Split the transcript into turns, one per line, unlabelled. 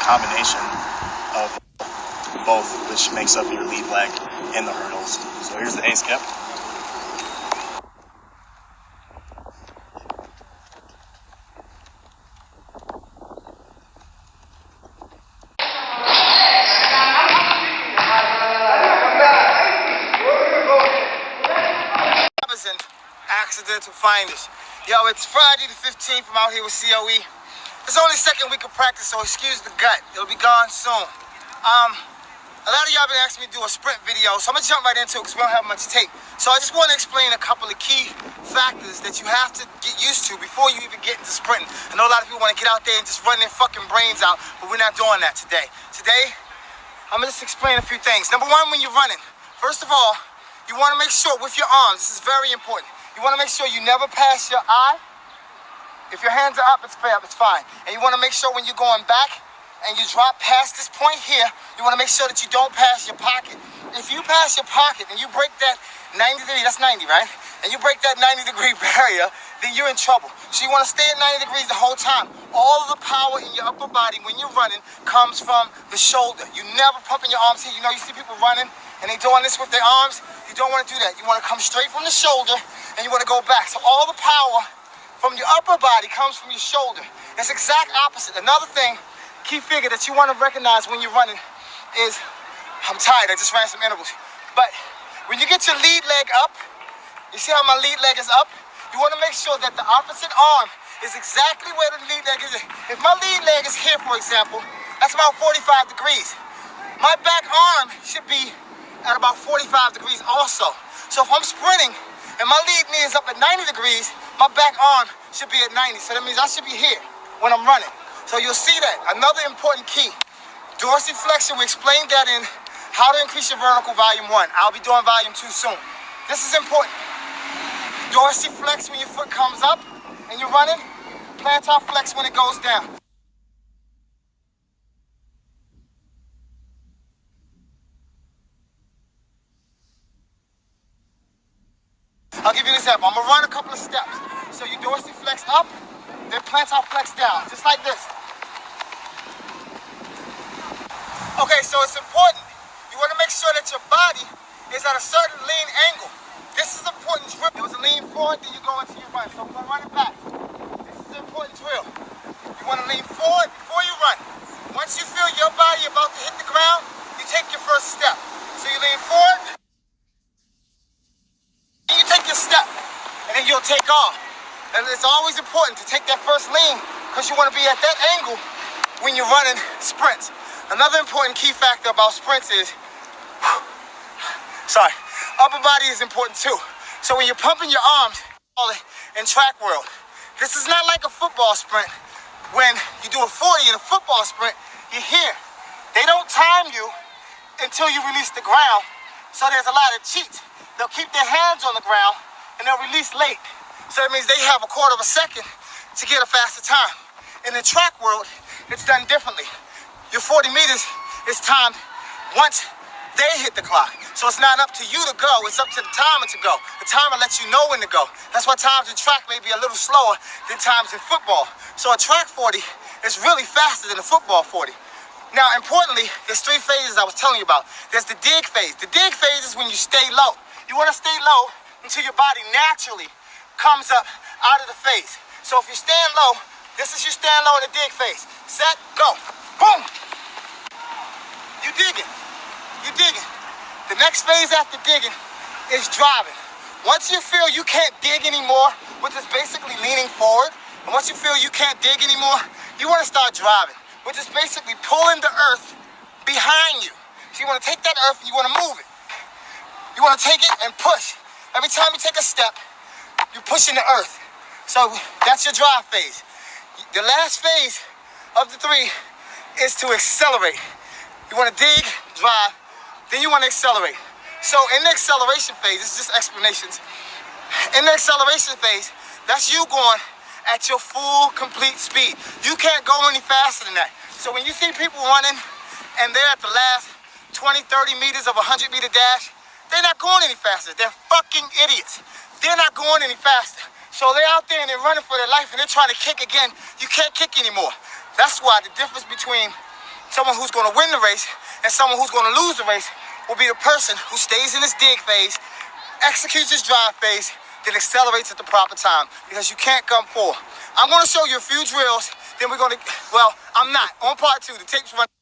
combination of both, which makes up your lead leg in the hurdles. So here's the A skip.
Accidental finders. Yo, it's Friday the 15th. I'm out here with COE. It's only second week of practice, so excuse the gut. It'll be gone soon. A lot of y'all been asking me to do a sprint video, so I'm gonna jump right into it because we don't have much tape. So I just want to explain a couple of key factors that you have to get used to before you even get into sprinting. I know a lot of people want to get out there and just run their fucking brains out, but we're not doing that today. Today, I'm gonna just explain a few things. Number one, when you're running, first of all, you want to make sure with your arms, this is very important. You want to make sure you never pass your eye. If your hands are up, it's fine. And you want to make sure when you're going back and you drop past this point here, you want to make sure that you don't pass your pocket. If you pass your pocket and you break that 90 degree, that's 90, right? And you break that 90-degree barrier, then you're in trouble. So you want to stay at 90 degrees the whole time. All of the power in your upper body when you're running comes from the shoulder. You never pumping your arms here. You know, you see people running and they doing this with their arms. You don't want to do that. You want to come straight from the shoulder and you want to go back. So all the power from your upper body comes from your shoulder. It's exact opposite. Another thing, key figure that you want to recognize when you're running is, I'm tired, I just ran some intervals. But when you get your lead leg up, you see how my lead leg is up? You want to make sure that the opposite arm is exactly where the lead leg is. If my lead leg is here, for example, that's about 45 degrees. My back arm should be at about 45 degrees also. So if I'm sprinting and my lead knee is up at 90 degrees, my back arm should be at 90. So that means I should be here when I'm running. So you'll see that. Another important key, dorsiflexion. We explained that in How to Increase Your Vertical Volume 1. I'll be doing Volume 2 soon. This is important. Dorsiflex when your foot comes up and you're running. Plantar flex when it goes down. I'll give you an example. I'm gonna run a couple of steps. So you dorsiflex up, then plantar flex down, just like this. Okay, so it's important. You want to make sure that your body is at a certain lean angle. This is an important drill. It was a lean forward, then you go into your run. So I'm gonna run it back. This is an important drill. You want to lean forward before you run. Once you feel your body about to hit the ground, you take your first step. So you lean forward, and you take your step, and then you'll take off. And it's always important to take that first lean because you want to be at that angle when you're running sprints. Another important key factor about sprints is, upper body is important too. So when you're pumping your arms in track world, this is not like a football sprint. When you do a 40 in a football sprint, you're here. They don't time you until you release the ground. So there's a lot of cheats. They'll keep their hands on the ground and they'll release late. So that means they have a quarter of a second to get a faster time. In the track world, it's done differently. Your 40 meters is timed once they hit the clock. So it's not up to you to go, it's up to the timer to go. The timer lets you know when to go. That's why times in track may be a little slower than times in football. So a track 40 is really faster than a football 40. Now, importantly, there's three phases I was telling you about. There's the dig phase. The dig phase is when you stay low. You want to stay low until your body naturally comes up out of the phase. So if you're staying low, this is you staying low in the dig phase. Set, go. Boom. You digging. You digging. The next phase after digging is driving. Once you feel you can't dig anymore, which is basically leaning forward, and once you feel you can't dig anymore, you want to start driving, which is basically pulling the earth behind you. So you want to take that earth and you want to move it. You want to take it and push. Every time you take a step, you're pushing the earth. So that's your drive phase. The last phase of the three is to accelerate. You want to dig, drive, then you want to accelerate. So in the acceleration phase, this is just explanations. In the acceleration phase, that's you going at your full, complete speed. You can't go any faster than that. So when you see people running and they're at the last 20, 30 meters of a 100-meter dash, they're not going any faster. They're fucking idiots. They're not going any faster. So they're out there and they're running for their life and they're trying to kick again. You can't kick anymore. That's why the difference between someone who's going to win the race and someone who's going to lose the race will be the person who stays in this dig phase, executes this drive phase, then accelerates at the proper time, because you can't come full. I'm going to show you a few drills, then we're going to, well, I'm not. On part two, the tape's running.